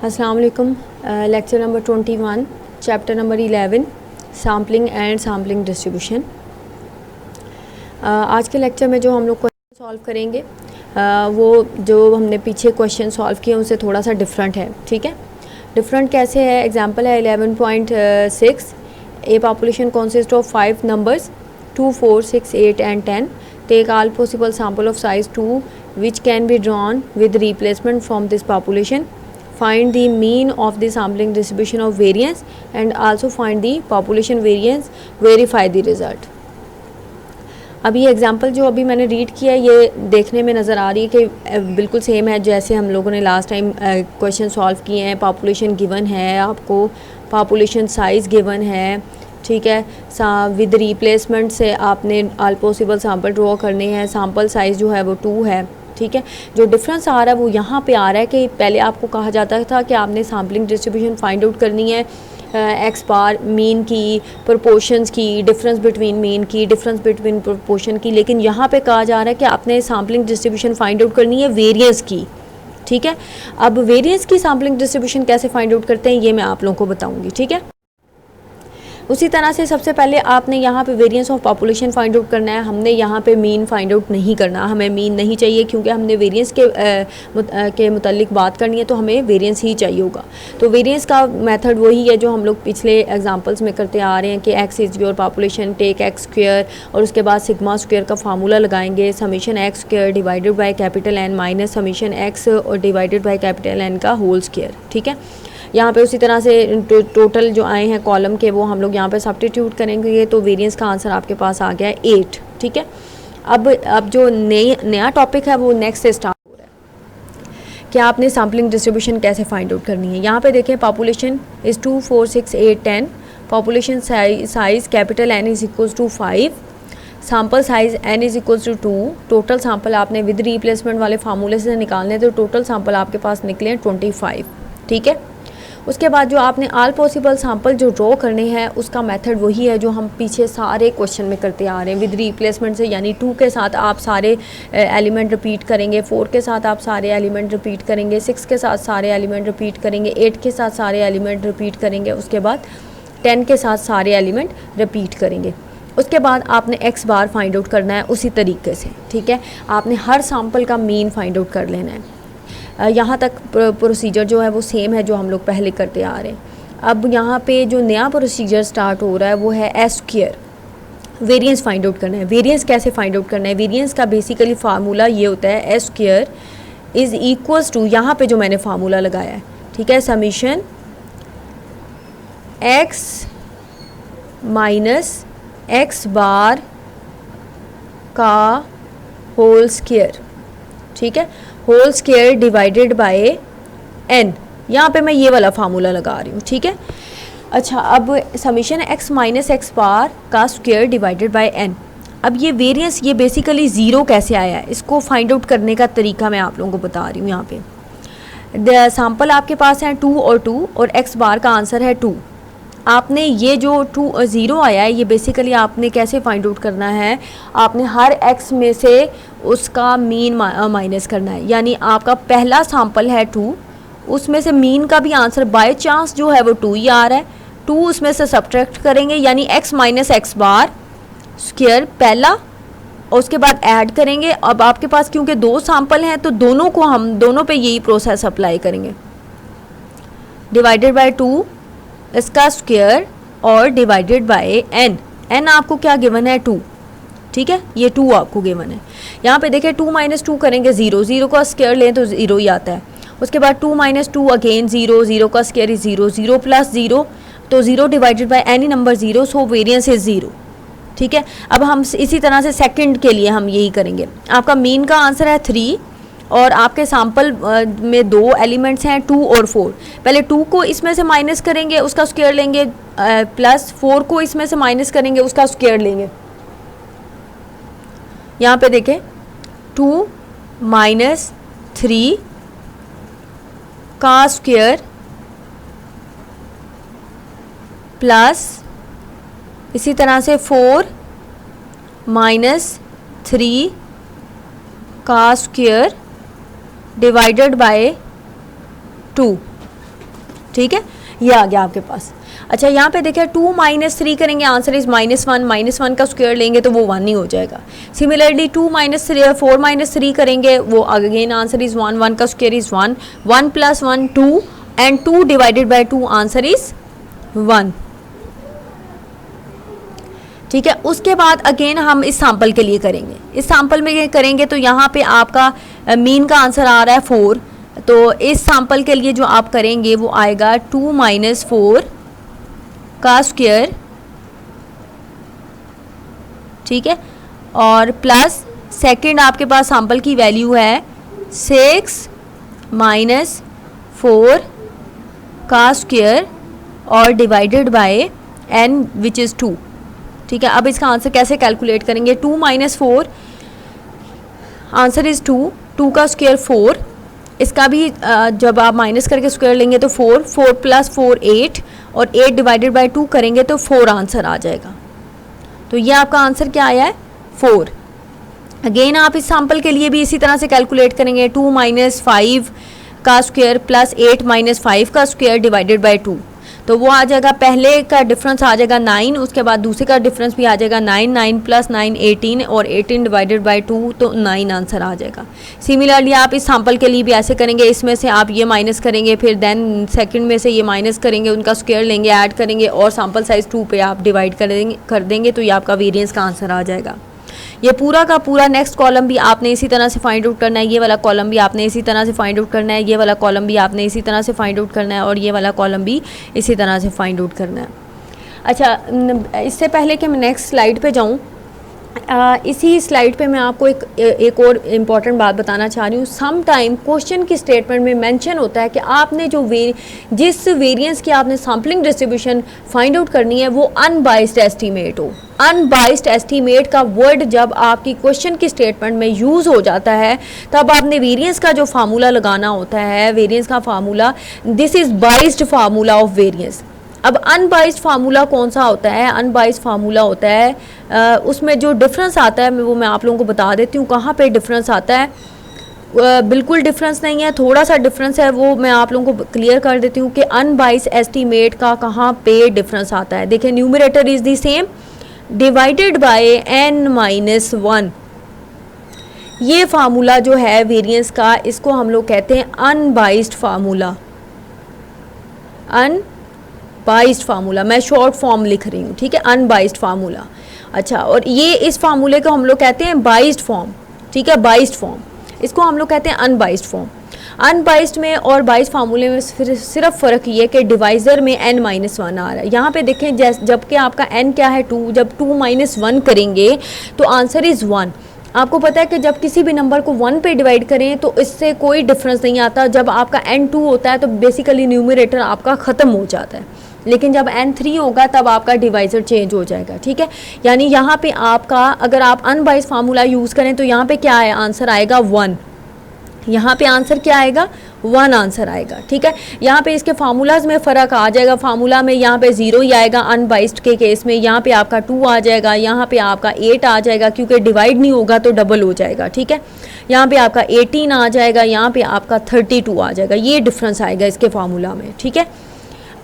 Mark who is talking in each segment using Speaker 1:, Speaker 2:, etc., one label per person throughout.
Speaker 1: अस्सलाम वालेकुम। Lecture number 21, chapter number 11, sampling and sampling distribution. आज के लेक्चर में जो हम लोग क्वेश्चन सॉल्व करेंगे वो जो हमने पीछे क्वेश्चन सॉल्व किए उनसे थोड़ा सा डिफरेंट है। ठीक है, डिफरेंट कैसे है? एग्जांपल है 11.6, ए population consist of 5 numbers 2, 4, 6, 8 and 10. Take all possible sample of size 2 which can be drawn with replacement from this population. Find the mean of the sampling distribution of variance and also find the population variance. Verify the result. अब ये example जो अभी मैंने read किया है ये देखने में नज़र आ रही है कि बिल्कुल सेम है जैसे हम लोगों ने लास्ट टाइम क्वेश्चन सॉल्व किए हैं। पॉपुलेशन गिवन है, आपको पॉपुलेशन साइज़ गिवन है, ठीक है। विद रिप्लेसमेंट से आपने ऑल पॉसिबल सैम्पल ड्रॉ करने हैं। सैम्पल साइज़ जो है वो 2 है, ठीक है। जो डिफरेंस आ रहा है वो यहाँ पे आ रहा है कि पहले आपको कहा जाता था कि आपने सैम्पलिंग डिस्ट्रीब्यूशन फाइंड आउट करनी है, एक्स बार मीन की, प्रोपोर्शंस की, डिफरेंस बिटवीन मीन की, डिफरेंस बिटवीन प्रोपोर्शन की, लेकिन यहाँ पे कहा जा रहा है कि आपने सैम्पलिंग डिस्ट्रीब्यूशन फाइंड आउट करनी है वेरिएंस की, ठीक है। अब वेरिएंस की सैम्पलिंग डिस्ट्रीब्यूशन कैसे फाइंड आउट करते हैं ये मैं आप लोगों को बताऊँगी, ठीक है। उसी तरह से सबसे पहले आपने यहाँ पे variance of population find out करना है। हमने यहाँ पे मीन फाइंड आउट नहीं करना, हमें मीन नहीं चाहिए क्योंकि हमने वेरिएंस के मुतालिक बात करनी है तो हमें वेरिएंस ही चाहिए होगा। तो वेरिएंस का मेथड वही है जो हम लोग पिछले एग्जांपल्स में करते आ रहे हैं कि x is your population, take x square और उसके बाद सिग्मा स्क्वायर का फार्मूला लगाएंगे, summation x square divided by capital n minus summation x और डिवाइडेड बाई कैपिटल एन का होल स्क्वायर, ठीक है। यहाँ पे उसी तरह से टोटल जो आए हैं कॉलम के वो हम लोग यहाँ पे सब्स्टिट्यूट करेंगे तो वेरिएंस का आंसर आपके पास आ गया है 8, ठीक है। अब जो नया टॉपिक है वो नेक्स्ट से स्टार्ट हो रहा है कि आपने सैम्पलिंग डिस्ट्रीब्यूशन कैसे फाइंड आउट करनी है। यहाँ पे देखें population is 2, 4, 6, 8, 10, population size capital n is equals to 5, sample size n is equals to 2, total sample आपने विद रिप्लेसमेंट वाले फार्मूले से निकालने तो टोटल सैम्पल आपके पास निकले 25, ठीक है। उसके बाद जो आपने ऑल पॉसिबल सैम्पल जो ड्रॉ करने हैं उसका मेथड वही है जो हम पीछे सारे क्वेश्चन में करते आ रहे हैं विद रिप्लेसमेंट से, यानी 2 के साथ आप सारे एलिमेंट रिपीट करेंगे, 4 के साथ आप सारे एलिमेंट रिपीट करेंगे, 6 के साथ सारे एलिमेंट रिपीट करेंगे, 8 के साथ सारे एलिमेंट रिपीट करेंगे, उसके बाद 10 के साथ सारे एलिमेंट रिपीट करेंगे। उसके बाद आपने एक्स बार फाइंड आउट करना है उसी तरीके से, ठीक है। आपने हर सैम्पल का मीन फाइंड आउट कर लेना है। यहाँ तक प्रोसीजर जो है वो सेम है जो हम लोग पहले करते आ रहे हैं। अब यहाँ पे जो नया प्रोसीजर स्टार्ट हो रहा है वो है s square, variance find out करना है। वेरिएंस कैसे फाइंड आउट करना है? वेरिएंस का बेसिकली फार्मूला ये होता है s square is equals to, यहाँ पे जो मैंने फार्मूला लगाया है, ठीक है, summation x minus x bar का होल स्क्वायर, ठीक है, whole square divided by n। यहाँ पे मैं ये वाला फार्मूला लगा रही हूँ, ठीक है। अच्छा, अब summation x minus x bar का स्क्वायर डिवाइडेड बाय n। अब ये वेरिएंस ये बेसिकली ज़ीरो कैसे आया है इसको फाइंड आउट करने का तरीका मैं आप लोगों को बता रही हूँ। यहाँ पे सैम्पल आपके पास हैं 2 और 2 और x बार का आंसर है 2। आपने ये जो 0 आया है ये बेसिकली आपने कैसे फाइंड आउट करना है? आपने हर x में से उसका मीन माइनस करना है, यानी आपका पहला सैम्पल है 2, उसमें से मीन का भी आंसर बाय चांस जो है वो 2 ही आ रहा है, 2 उसमें से सब्ट्रैक्ट करेंगे यानी x minus x bar square पहला और उसके बाद ऐड करेंगे। अब आपके पास क्योंकि 2 सैम्पल हैं तो दोनों को हम दोनों पे यही प्रोसेस अप्लाई करेंगे, डिवाइडेड बाय 2 इसका स्क्वायर और डिवाइडेड बाय n आपको क्या गिवन है 2, ठीक है, ये 2 आपको गिवन है। यहाँ पे देखिए 2 माइनस 2 करेंगे 0, 0 का स्क्वायर लें तो 0 ही आता है। उसके बाद 2 माइनस 2 अगेन 0, 0 का स्क्वायर इज 0, 0 प्लस 0 तो 0 divided by any number 0, so variance is 0, ठीक है। अब हम इसी तरह से सेकंड के लिए हम यही करेंगे। आपका मीन का आंसर है 3 और आपके सैम्पल में 2 एलिमेंट्स हैं 2 और 4। पहले 2 को इसमें से माइनस करेंगे उसका स्क्वायर लेंगे, प्लस 4 को इसमें से माइनस करेंगे उसका स्क्वायर लेंगे। यहाँ पे देखें 2 माइनस 3 का स्क्वायर प्लस इसी तरह से 4 माइनस 3 का स्क्वायर डिवाइडेड बाय 2, ठीक है, ये आ गया आपके पास। अच्छा यहाँ पे देखिए 2 - 3 करेंगे, आंसर इज -1, -1 का स्क्वायर लेंगे तो वो 1 ही हो जाएगा। सिमिलरली 2 - 3 4 - 3 करेंगे, वो अगेन आंसर इज 1, 1 का square is 1, 1 + 1 2 and 2 divided by 2 answer is 1। ठीक है, उसके बाद अगेन हम इस सैंपल के लिए करेंगे, इस सैंपल में करेंगे तो यहाँ पे आपका मीन का आंसर आ रहा है 4, तो इस सैंपल के लिए जो आप करेंगे वो आएगा 2 - 4 का स्क्वायर, ठीक है, और प्लस सेकंड आपके पास सैंपल की वैल्यू है 6 - 4 का स्क्वायर और divided by n which is 2। ठीक है, अब इसका आंसर कैसे कैलकुलेट करेंगे, 2 - 4 आंसर इज़ 2, 2 का स्क्वायर 4, इसका भी जब आप माइनस करके स्क्वायर लेंगे तो 4, 4 + 4 8 और 8 डिवाइडेड बाय 2 करेंगे तो 4 आंसर आ जाएगा। तो ये आपका आंसर क्या आया है 4। अगेन आप इस सैंपल के लिए भी इसी तरह से कैलकुलेट करेंगे, 2 - 5 का स्क्वायर प्लस 8 - 5 का स्क्वायर डिवाइडेड बाय 2, तो वो आ जाएगा, पहले का डिफरेंस आ जाएगा 9, उसके बाद दूसरे का डिफरेंस भी आ जाएगा 9, 9 + 9 18 और 18 डिवाइडेड बाय 2 तो 9 आंसर आ जाएगा। सिमिलरली आप इस सैंपल के लिए भी ऐसे करेंगे, इसमें से आप ये माइनस करेंगे, फिर देन सेकंड में से ये माइनस करेंगे, उनका स्क्वायर लेंगे, ऐड करेंगे और सैंपल साइज 2 पे आप डिवाइड कर देंगे तो ये आपका वेरिएंस का आंसर आ जाएगा। ये पूरा का पूरा नेक्स्ट कॉलम भी आपने इसी तरह से फाइंड आउट करना है, ये वाला कॉलम भी आपने इसी तरह से फाइंड आउट करना है, ये वाला कॉलम भी आपने इसी तरह से फाइंड आउट करना है और ये वाला कॉलम भी इसी तरह से फाइंड आउट करना है। अच्छा, इससे पहले कि मैं नेक्स्ट स्लाइड पे जाऊँ, इसी स्लाइड पे मैं आपको एक और इम्पॉर्टेंट बात बताना चाह रही हूँ। सम टाइम क्वेश्चन की स्टेटमेंट में मेंशन होता है कि आपने जो जिस वेरिएंस की आपने सैम्पलिंग डिस्ट्रीब्यूशन फाइंड आउट करनी है वो अनबाइस्ड एस्टीमेट हो। अनबाइस्ड एस्टीमेट का वर्ड जब आपकी क्वेश्चन की स्टेटमेंट में यूज़ हो जाता है तब आपने वेरिएंस का जो फार्मूला लगाना होता है, वेरिएंस का formula, this is biased formula of variance. अब अनबाइस्ड फार्मूला कौन सा होता है, अनबाइस्ड फार्मूला होता है उसमें जो डिफरेंस आता है वो मैं आप लोगों को बता देती हूँ कहाँ पे डिफरेंस आता है। बिल्कुल डिफरेंस नहीं है, थोड़ा सा डिफरेंस है, वो मैं आप लोगों को क्लियर कर देती हूँ कि अनबाइस्ड एस्टीमेट का कहाँ पे डिफरेंस आता है। देखिए, numerator is the same divided by n-1, ये फार्मूला जो है वेरिएंस का, इसको हम लोग कहते हैं अनबाइस्ड फार्मूला। अनबाइस्ड फार्मूला, मैं शॉर्ट फॉर्म लिख रही हूँ, ठीक है, अनबाइस्ड फार्मूला। अच्छा, और ये इस फार्मूले को हम लोग कहते हैं बाइस्ड फॉर्म, ठीक है, बाइस्ड फॉर्म, इसको हम लोग कहते हैं अनबाइस्ड फॉर्म। अनबाइस्ड में और बाइस्ड फार्मूले में सिर्फ फ़र्क ये कि डिवाइज़र में n-1 आ रहा है। यहाँ पे देखें, जबकि आपका n क्या है 2, जब 2 - 1 करेंगे तो आंसर इज़ 1। आपको पता है कि जब किसी भी नंबर को 1 पे डिवाइड करें तो इससे कोई डिफरेंस नहीं आता। जब आपका n2 होता है तो बेसिकली न्यूमरेटर आपका ख़त्म हो जाता है, लेकिन जब n3 होगा तब आपका डिवाइज़र चेंज हो जाएगा, ठीक है। यानी यहाँ पे आपका, अगर आप अनबाइस्ड फार्मूला यूज़ करें तो यहाँ पे क्या है, आंसर आएगा 1। यहाँ पे आंसर क्या आएगा, 1 आंसर आएगा, ठीक है। यहाँ पे इसके फार्मूलाज में फ़र्क आ जाएगा, फार्मूला में यहाँ पे 0 ही आएगा अनबाइस्ड के केस में, यहाँ पे आपका 2 आ जाएगा, यहाँ पे आपका 8 आ जाएगा, क्योंकि डिवाइड नहीं होगा तो डबल हो जाएगा, ठीक है। यहाँ पे आपका 18 आ जाएगा, यहाँ पे आपका 32 आ जाएगा, ये डिफरेंस आएगा इसके फार्मूला में, ठीक है।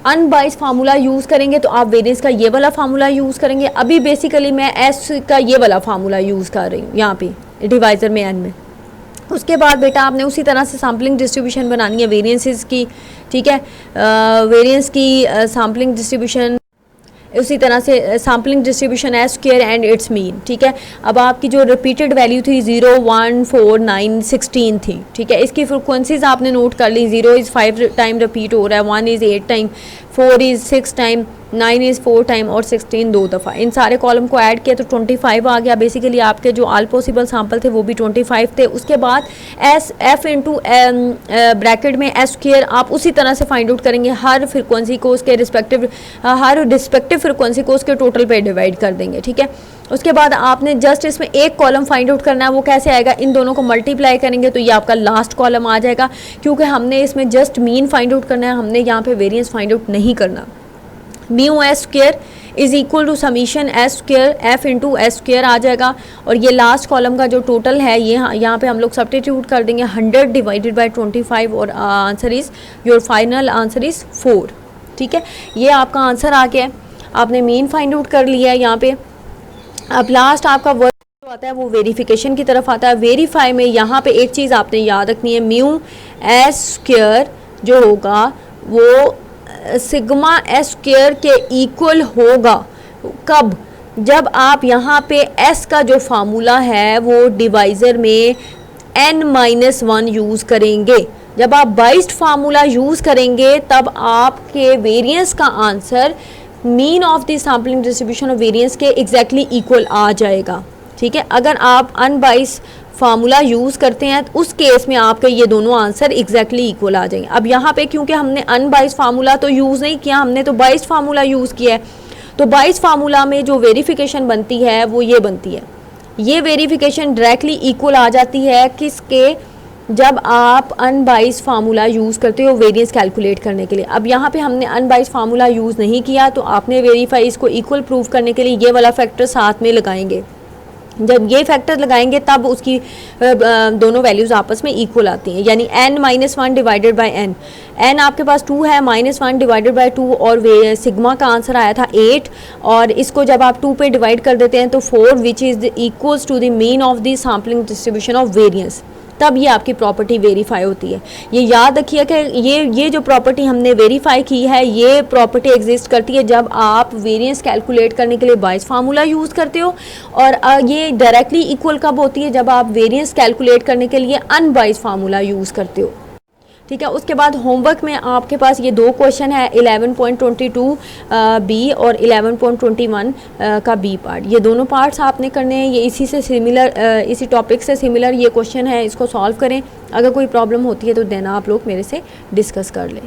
Speaker 1: अनबाइस्ड फार्मूला यूज़ करेंगे तो आप वेरिएंस का ये वाला फार्मूला यूज़ करेंगे। अभी बेसिकली मैं एस का ये वाला फार्मूला यूज़ कर रही हूँ यहाँ पे डिवाइज़र में, एन में। उसके बाद बेटा आपने उसी तरह से सैम्पलिंग डिस्ट्रीब्यूशन बनानी है वेरिएंसेस की, ठीक है। वेरिएंस की सैम्पलिंग डिस्ट्रीब्यूशन उसी तरह से sampling distribution S square and it's mean, ठीक है। अब आपकी जो रिपीटेड वैल्यू थी 0, 1, 4, 9, 16 थी, ठीक है। इसकी फ्रिक्वेंसीज आपने नोट कर ली, 0 इज़ 5 टाइम रिपीट हो रहा है, 1 is 8 time, 4 is 6 time, 9 is 4 time और 16 2 दफ़ा। इन सारे कॉलम को ऐड किया तो 25 आ गया। बेसिकली आपके जो ऑल पॉसिबल सैम्पल थे वो भी 25 थे। उसके बाद एस एफ इंटू ब्रैकेट में एस स्क्वायर आप उसी तरह से फाइंड आउट करेंगे, हर फ्रिक्वेंसी को उसके रिस्पेक्टिव फ्रिक्वेंसी को उसके टोटल पे डिवाइड कर देंगे, ठीक है। उसके बाद आपने जस्ट इसमें एक कॉलम फाइंड आउट करना है, वो कैसे आएगा, इन दोनों को मल्टीप्लाई करेंगे तो ये आपका लास्ट कॉलम आ जाएगा, क्योंकि हमने इसमें जस्ट मीन फाइंड आउट करना है, हमने यहाँ पे वेरिएंस फाइंड आउट नहीं करना। Mu s square is equal to summation s square f into s square आ जाएगा। और ये लास्ट कॉलम का जो टोटल है ये यहाँ पे हम लोग सब्स्टिट्यूट कर देंगे 100 डिवाइडेड बाई 25 और answer is your final answer is 4। ठीक है, ये आपका आंसर आ गया है, आपने मीन फाइंड आउट कर लिया है यहाँ पे। अब लास्ट आपका वर्क जो आता है वो वेरिफिकेशन की तरफ आता है। वेरीफाई में यहाँ पे एक चीज़ आपने याद रखनी है, म्यू एस स्क्वायर जो होगा वो सिग्मा एस स्क्वायर के इक्वल होगा। कब? जब आप यहाँ पे एस का जो फार्मूला है वो डिवाइज़र में n-1 यूज़ करेंगे। जब आप बाइस्ड फार्मूला यूज़ करेंगे तब आपके वेरिएंस का answer mean of the sampling distribution of variance के एग्जैक्टली इक्वल आ जाएगा। ठीक है, अगर आप अनबाइस्ड फार्मूला यूज़ करते हैं तो उस केस में आपके ये दोनों आंसर एग्जैक्टली इक्वल आ जाएंगे। अब यहाँ पे क्योंकि हमने अनबाइस्ड फार्मूला तो यूज़ नहीं किया, हमने तो बाइस्ड फार्मूला यूज़ किया है, तो बाइस्ड फार्मूला में जो वेरिफिकेशन बनती है वो ये बनती है, ये वेरिफिकेशन डायरेक्टली इक्वल आ जाती है किसके? जब आप अनबाइस्ड फार्मूला यूज़ करते हो वेरिएंस कैलकुलेट करने के लिए। अब यहाँ पे हमने अनबाइस्ड फार्मूला यूज़ नहीं किया तो आपने वेरीफाई इसको इक्वल प्रूव करने के लिए ये वाला फैक्टर साथ में लगाएंगे। जब ये फैक्टर लगाएंगे तब उसकी दोनों वैल्यूज़ आपस में इक्वल आती हैं, यानी n-1 डिवाइडेड बाय n आपके पास 2 है, -1 डिवाइडेड बाय 2 और वे सिग्मा का आंसर आया था 8 और इसको जब आप 2 पे डिवाइड कर देते हैं तो 4 which is equals to the mean of the sampling distribution of variance, तब ये आपकी प्रॉपर्टी वेरीफाई होती है। ये याद रखिए कि ये जो प्रॉपर्टी हमने वेरीफाई की है ये प्रॉपर्टी एग्जिस्ट करती है जब आप वेरिएंस कैलकुलेट करने के लिए बाइस्ड फार्मूला यूज़ करते हो, और ये डायरेक्टली इक्वल कब होती है? जब आप वेरिएंस कैलकुलेट करने के लिए अनबाइस्ड फार्मूला यूज़ करते हो। ठीक है, उसके बाद होमवर्क में आपके पास ये 2 क्वेश्चन है 11.22 बी और 11.21 का बी पार्ट। ये दोनों पार्ट्स आपने करने हैं, ये इसी से सिमिलर इसी टॉपिक से सिमिलर ये क्वेश्चन है, इसको सॉल्व करें। अगर कोई प्रॉब्लम होती है तो देना आप लोग मेरे से डिस्कस कर लें।